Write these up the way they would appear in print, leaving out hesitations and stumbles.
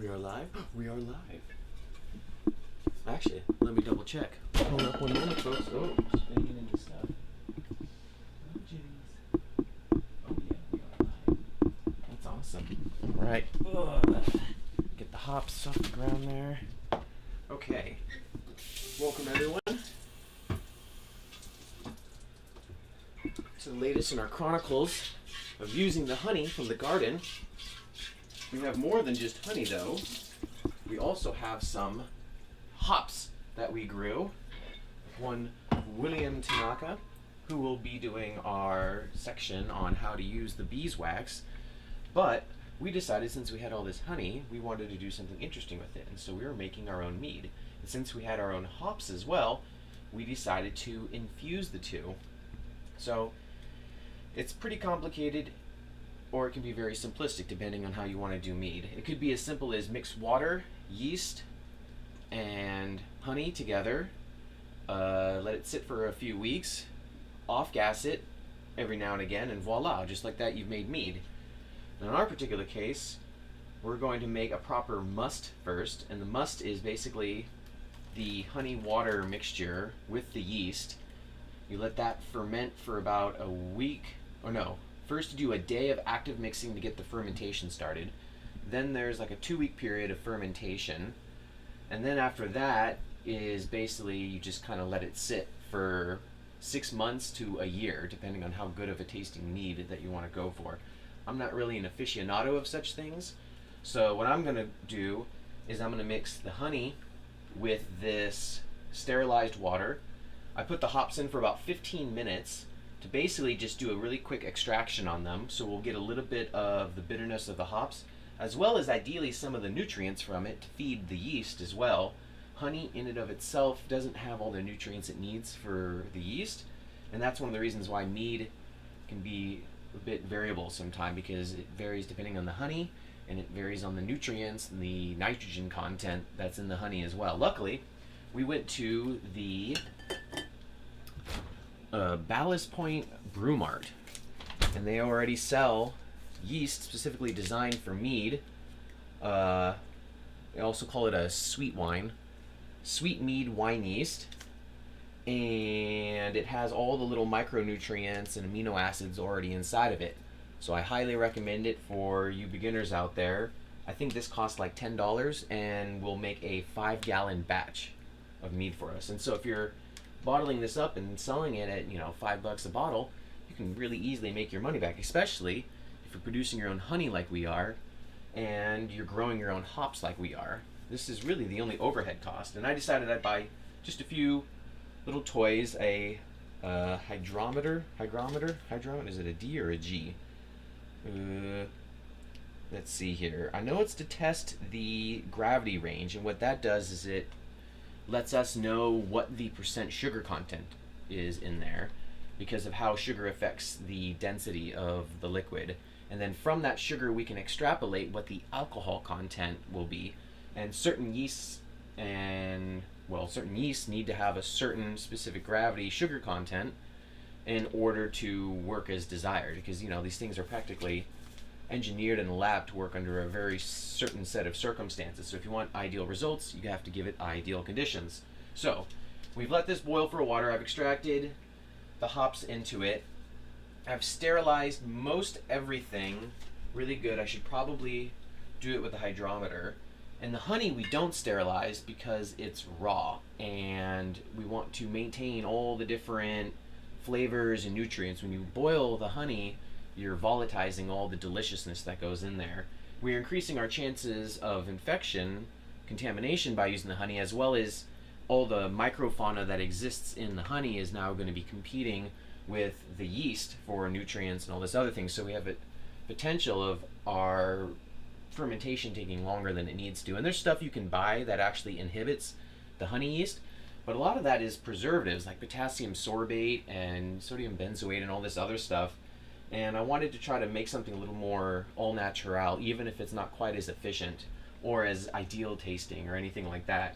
We are live. We are live. Actually, let me double check. Hold up one moment, folks. Oh, just gonna get into stuff. Oh, jeez. Oh, yeah, we are live. That's awesome. All right. Get the hops off the ground there. Okay. Welcome, everyone, to the latest in our chronicles of using the honey from the garden. We have more than just honey, though. We also have some hops that we grew. One, William Tanaka, who will be doing our section on how to use the beeswax. But we decided, since we had all this honey, we wanted to do something interesting with it. And so we were making our own mead. And since we had our own hops as well, we decided to infuse the two. So it's pretty complicated, or it can be very simplistic depending on how you want to do mead. It could be as simple as mix water, yeast, and honey together, let it sit for a few weeks, off-gas it every now and again, and voila, just like that you've made mead. Now in our particular case, we're going to make a proper must first, and the must is basically the honey-water mixture with the yeast. You let that ferment for about a week, or no, first you do a day of active mixing to get the fermentation started. Then there's like a 2-week period of fermentation. And then after that is basically you just kind of let it sit for 6 months to a year, depending on how good of a tasting mead that you want to go for. I'm not really an aficionado of such things. So what I'm going to do is I'm going to mix the honey with this sterilized water. I put the hops in for about 15 minutes to basically just do a really quick extraction on them, so we'll get a little bit of the bitterness of the hops, as well as ideally some of the nutrients from it to feed the yeast as well. Honey in and of itself doesn't have all the nutrients it needs for the yeast, and that's one of the reasons why mead can be a bit variable sometimes, because it varies depending on the honey, and it varies on the nutrients and the nitrogen content that's in the honey as well. Luckily, we went to the Ballast Point Brew Mart, and they already sell yeast specifically designed for mead. They also call it a sweet mead wine yeast, and it has all the little micronutrients and amino acids already inside of it. So I highly recommend it for you beginners out there. I think this costs like $10 and will make a 5-gallon batch of mead for us. And so if you're bottling this up and selling it at, $5 a bottle, you can really easily make your money back, especially if you're producing your own honey like we are and you're growing your own hops like we are. This is really the only overhead cost. And I decided I'd buy just a few little toys, a hygrometer, is it a D or a G? Let's see here. I know it's to test the gravity range, and what that does is it lets us know what the percent sugar content is in there, because of how sugar affects the density of the liquid. And then from that sugar we can extrapolate what the alcohol content will be. And certain yeasts need to have a certain specific gravity sugar content in order to work as desired, because these things are practically engineered in the lab to work under a very certain set of circumstances. So if you want ideal results, you have to give it ideal conditions. So we've let this boil for a while. I've extracted the hops into it. I've sterilized most everything really good. I should probably do it with a hydrometer. And the honey we don't sterilize because it's raw, and we want to maintain all the different flavors and nutrients. When you boil the honey, you're volatilizing all the deliciousness that goes in there. We're increasing our chances of infection, contamination by using the honey, as well as all the microfauna that exists in the honey is now going to be competing with the yeast for nutrients and all this other thing. So we have a potential of our fermentation taking longer than it needs to. And there's stuff you can buy that actually inhibits the honey yeast, but a lot of that is preservatives like potassium sorbate and sodium benzoate and all this other stuff. And I wanted to try to make something a little more all natural, even if it's not quite as efficient or as ideal tasting or anything like that.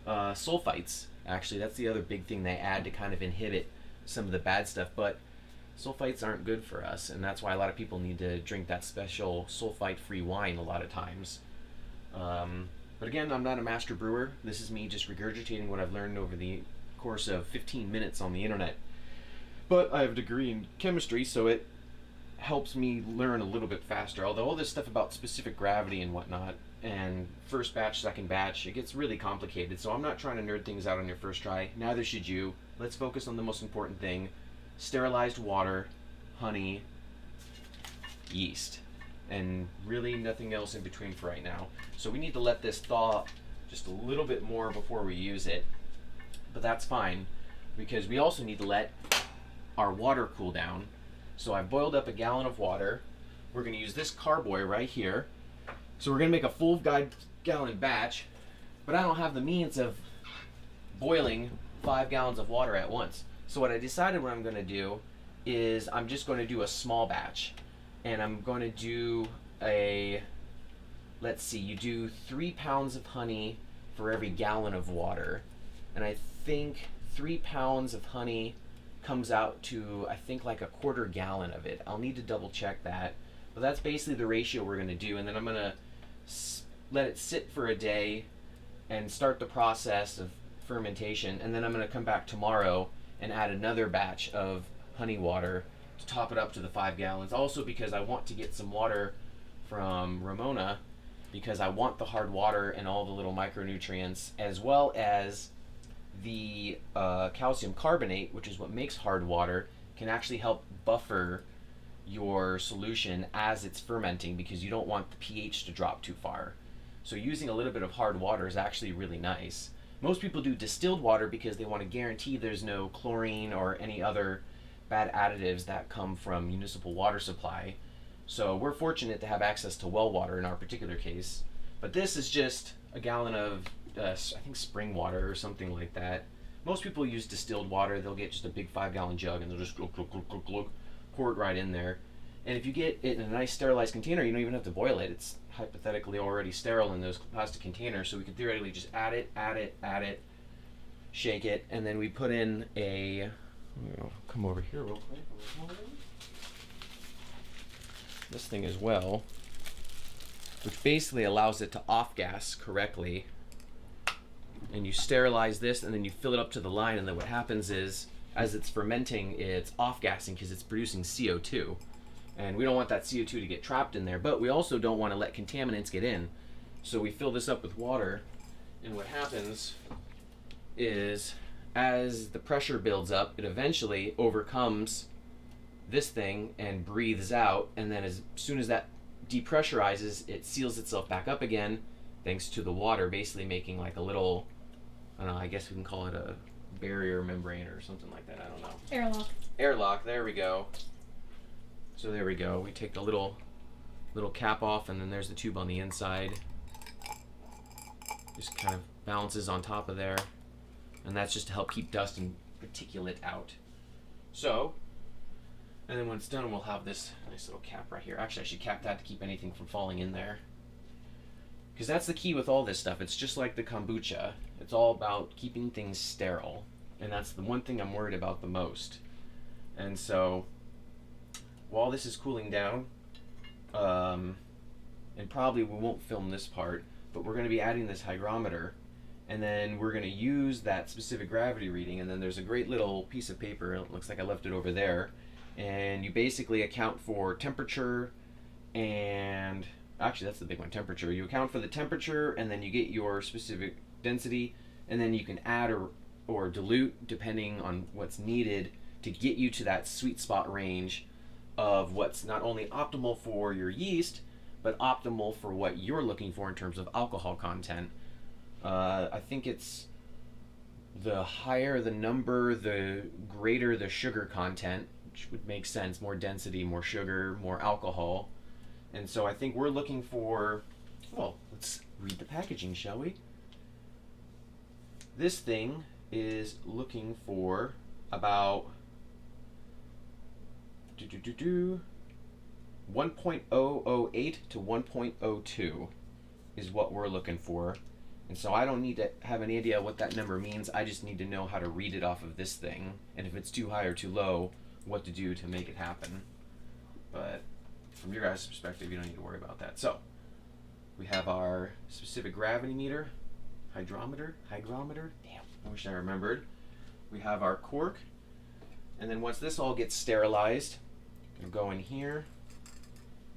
Sulfites, actually, that's the other big thing they add to kind of inhibit some of the bad stuff, but sulfites aren't good for us, and that's why a lot of people need to drink that special sulfite-free wine a lot of times. But again, I'm not a master brewer. This is me just regurgitating what I've learned over the course of 15 minutes on the internet. But I have a degree in chemistry, so it helps me learn a little bit faster. Although all this stuff about specific gravity and whatnot, and first batch, second batch, it gets really complicated. So I'm not trying to nerd things out on your first try. Neither should you. Let's focus on the most important thing: sterilized water, honey, yeast, and really nothing else in between for right now. So we need to let this thaw just a little bit more before we use it, but that's fine because we also need to let our water cool down. So I've boiled up a gallon of water. We're going to use this carboy right here. So we're going to make a full gallon batch, but I don't have the means of boiling 5 gallons of water at once. So what I decided what I'm going to do is I'm just going to do a small batch. And I'm going to do let's see, you do 3 pounds of honey for every gallon of water. And I think 3 pounds of honey comes out to, I think, like a quarter gallon of it. I'll need to double check that. But that's basically the ratio we're going to do. And then I'm going to let it sit for a day and start the process of fermentation. And then I'm going to come back tomorrow and add another batch of honey water to top it up to the 5 gallons. Also because I want to get some water from Ramona, because I want the hard water and all the little micronutrients, as well as the calcium carbonate, which is what makes hard water, can actually help buffer your solution as it's fermenting, because you don't want the pH to drop too far. So using a little bit of hard water is actually really nice. Most people do distilled water because they want to guarantee there's no chlorine or any other bad additives that come from municipal water supply. So we're fortunate to have access to well water in our particular case. But this is just a gallon of, I think, spring water or something like that. Most people use distilled water. They'll get just a big 5-gallon jug and they'll just glug, glug, glug, glug, glug, pour it right in there. And if you get it in a nice sterilized container, you don't even have to boil it. It's hypothetically already sterile in those plastic containers. So we could theoretically just add it, shake it, and then we put in a, come over here real quick. This thing as well, which basically allows it to off-gas correctly. And you sterilize this, and then you fill it up to the line, and then what happens is, as it's fermenting, it's off-gassing because it's producing CO2. And we don't want that CO2 to get trapped in there, but we also don't want to let contaminants get in. So we fill this up with water, and what happens is, as the pressure builds up, it eventually overcomes this thing and breathes out, and then as soon as that depressurizes, it seals itself back up again, thanks to the water basically making like a little, I don't know, I guess we can call it a barrier membrane or something like that, I don't know. Airlock. Airlock, there we go. So there we go. We take the little cap off, and then there's the tube on the inside. Just kind of balances on top of there. And that's just to help keep dust and particulate out. So, and then when it's done, we'll have this nice little cap right here. Actually, I should cap that to keep anything from falling in there. Because that's the key with all this stuff. It's just like the kombucha. It's all about keeping things sterile. And that's the one thing I'm worried about the most. And so, while this is cooling down, and probably we won't film this part, but we're going to be adding this hygrometer, and then we're going to use that specific gravity reading, and then there's a great little piece of paper, it looks like I left it over there, and you basically account for temperature, and actually that's the big one, temperature. You account for the temperature, and then you get your specific density, and then you can add or dilute depending on what's needed to get you to that sweet spot range of what's not only optimal for your yeast, but optimal for what you're looking for in terms of alcohol content. I think it's the higher the number, the greater the sugar content, which would make sense. More density, more sugar, more alcohol. And so I think we're looking for, well, let's read the packaging, shall we? This thing is looking for about 1.008 to 1.02 is what we're looking for. And so I don't need to have any idea what that number means. I just need to know how to read it off of this thing. And if it's too high or too low, what to do to make it happen. But from your guys' perspective, you don't need to worry about that. So We have our specific gravity meter, hygrometer. Damn, I wish I remembered. We have our cork, and then once this all gets sterilized, it'll go in here,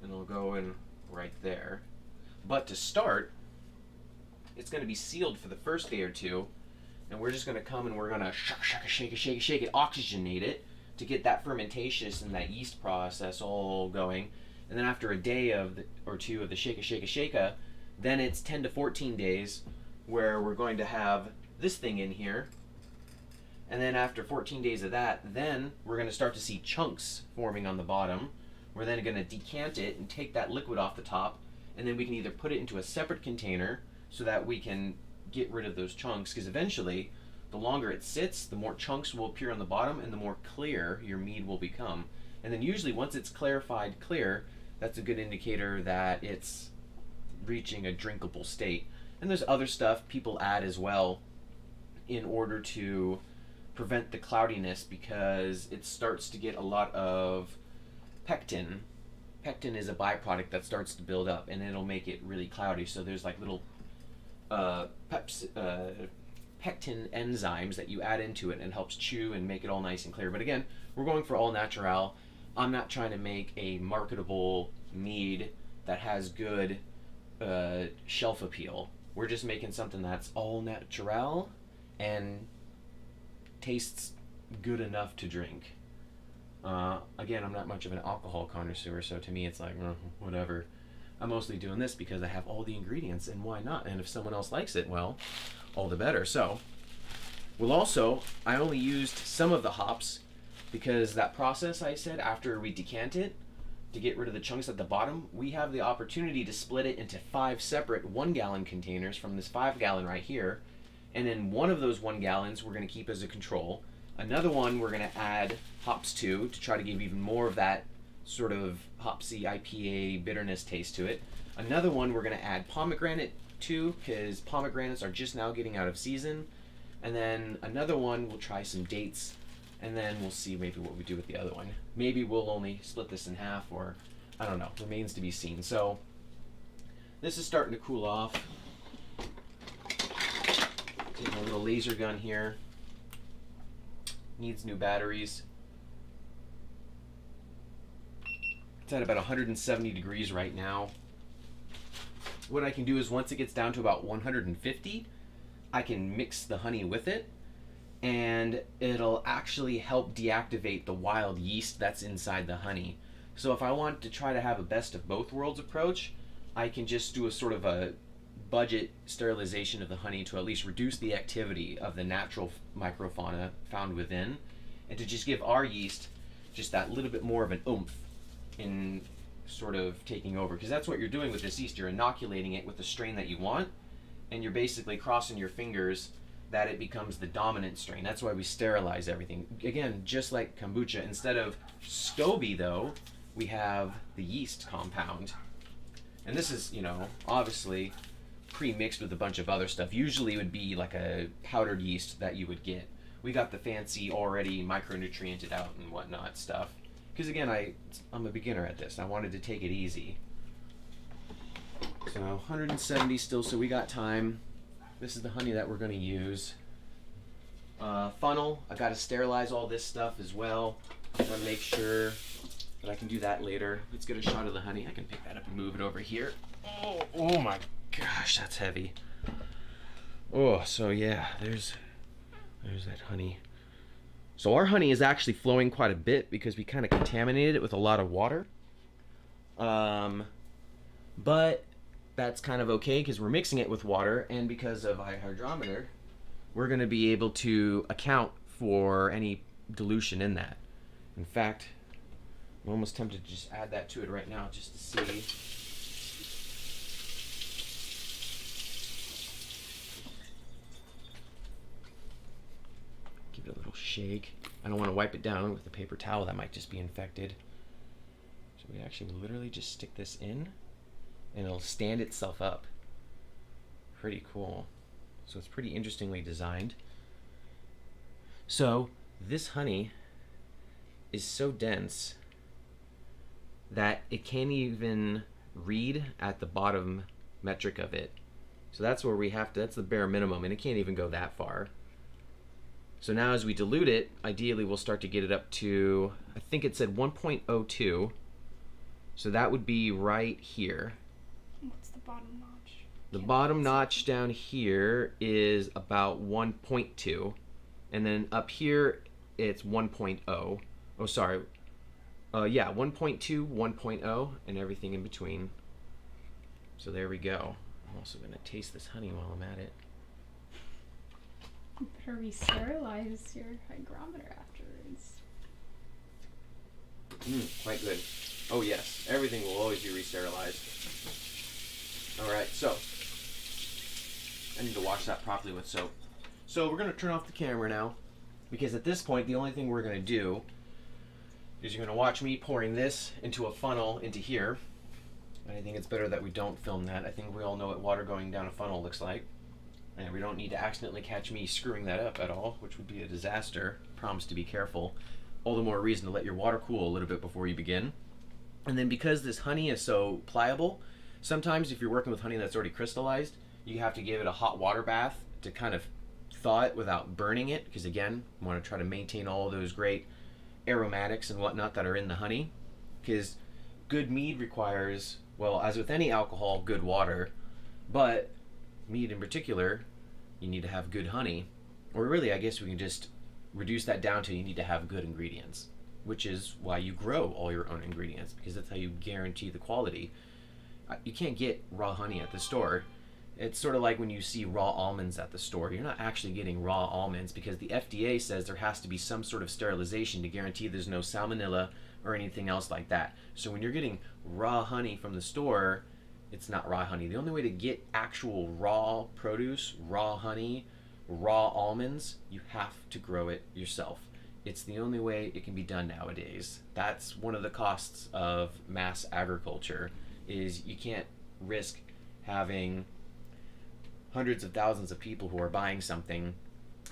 and it'll go in right there. But to start, it's going to be sealed for the first day or two, and we're just going to come and we're going to shake it, oxygenate it to get that fermentation and that yeast process all going. And then after a day or two of the shake, then it's 10 to 14 days where we're going to have this thing in here. And then after 14 days of that, then we're going to start to see chunks forming on the bottom. We're then going to decant it and take that liquid off the top, and then we can either put it into a separate container so that we can get rid of those chunks, because eventually the longer it sits, the more chunks will appear on the bottom and the more clear your mead will become. And then usually once it's clarified clear, that's a good indicator that it's reaching a drinkable state. And there's other stuff people add as well in order to prevent the cloudiness, because it starts to get a lot of pectin. Pectin is a byproduct that starts to build up, and it'll make it really cloudy. So there's like little pectin enzymes that you add into it, and it helps chew and make it all nice and clear. But again, we're going for all natural. I'm not trying to make a marketable mead that has good shelf appeal. We're just making something that's all natural and tastes good enough to drink. Again, I'm not much of an alcohol connoisseur, so to me it's like, whatever. I'm mostly doing this because I have all the ingredients, and why not? And if someone else likes it, well, all the better. So, I only used some of the hops because that process I said after we decant it to get rid of the chunks at the bottom, we have the opportunity to split it into 5 separate 1-gallon containers from this 5-gallon right here. And in one of those 1 gallons we're going to keep as a control. Another one we're going to add hops to try to give even more of that sort of hopsy IPA bitterness taste to it. Another one we're going to add pomegranate to, because pomegranates are just now getting out of season. And then another one we'll try some dates, and then we'll see maybe what we do with the other one. Maybe we'll only split this in half, or I don't know, remains to be seen. So this is starting to cool off. Taking a little laser gun here. Needs new batteries. It's at about 170 degrees right now. What I can do is once it gets down to about 150, I can mix the honey with it, and it'll actually help deactivate the wild yeast that's inside the honey. So if I want to try to have a best of both worlds approach, I can just do a sort of a budget sterilization of the honey to at least reduce the activity of the natural microfauna found within, and to just give our yeast just that little bit more of an oomph in sort of taking over, because that's what you're doing with this yeast. You're inoculating it with the strain that you want, and you're basically crossing your fingers that it becomes the dominant strain. That's why we sterilize everything. Again, just like kombucha, instead of SCOBY though, we have the yeast compound. And this is, obviously pre-mixed with a bunch of other stuff. Usually it would be like a powdered yeast that you would get. We got the fancy already micronutriented out and whatnot stuff. Because again, I'm a beginner at this. I wanted to take it easy. So 170 still, so we got time. This is the honey that we're going to use. Funnel, I got to sterilize all this stuff as well. I want to make sure that I can do that later. Let's get a shot of the honey. I can pick that up and move it over here. Oh my gosh, that's heavy. Oh, so yeah, there's that honey. So our honey is actually flowing quite a bit because we kind of contaminated it with a lot of water. But that's kind of okay because we're mixing it with water, and because of our hygrometer, we're going to be able to account for any dilution in that. In fact, I'm almost tempted to just add that to it right now just to see. Give it a little shake. I don't want to wipe it down with a paper towel. That might just be infected. So we actually literally just stick this in, and it'll stand itself up. Pretty cool. So it's pretty interestingly designed. So this honey is so dense that it can't even read at the bottom metric of it. So that's where we have to, that's the bare minimum, and it can't even go that far. So now as we dilute it, ideally we'll start to get it up to, I think it said 1.02. So that would be right here. What's the bottom notch? The bottom notch down here is about 1.2. And then up here, it's 1.0. Oh, sorry. Yeah, 1.2, 1.0, and everything in between. So there we go. I'm also going to taste this honey while I'm at it. You better re-sterilize your hygrometer afterwards. Quite good. Oh yes, everything will always be re-sterilized. Alright, so I need to wash that properly with soap. So we're going to turn off the camera now, because at this point the only thing we're going to do is you're going to watch me pouring this into a funnel into here. And I think it's better that we don't film that. I think we all know what water going down a funnel looks like. And we don't need to accidentally catch me screwing that up at all, which would be a disaster. Promise to be careful. All the more reason to let your water cool a little bit before you begin. And then because this honey is so pliable, sometimes if you're working with honey that's already crystallized, you have to give it a hot water bath to kind of thaw it without burning it, because again, you want to try to maintain all of those great aromatics and whatnot that are in the honey. Because good mead requires, well, as with any alcohol, good water, but mead in particular, you need to have good honey. Or really, I guess we can just reduce that down to you need to have good ingredients, which is why you grow all your own ingredients, because that's how you guarantee the quality. You can't get raw honey at the store. It's sort of like when you see raw almonds at the store. You're not actually getting raw almonds, because the FDA says there has to be some sort of sterilization to guarantee there's no salmonella or anything else like that. So when you're getting raw honey from the store, it's not raw honey. The only way to get actual raw produce, raw honey, raw almonds, you have to grow it yourself. It's the only way it can be done nowadays. That's one of the costs of mass agriculture, is you can't risk having hundreds of thousands of people who are buying something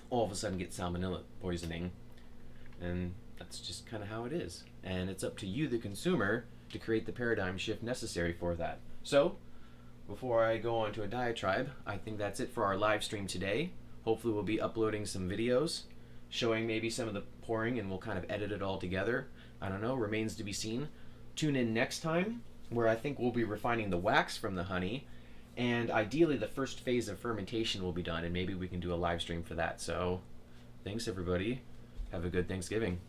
all of a sudden get salmonella poisoning. And that's just kind of how it is. And it's up to you, the consumer, to create the paradigm shift necessary for that. So, before I go on to a diatribe, I think that's it for our live stream today. Hopefully we'll be uploading some videos showing maybe some of the pouring, and we'll kind of edit it all together. I don't know, remains to be seen. Tune in next time, where I think we'll be refining the wax from the honey, and ideally the first phase of fermentation will be done, and maybe we can do a live stream for that. So, thanks everybody. Have a good Thanksgiving.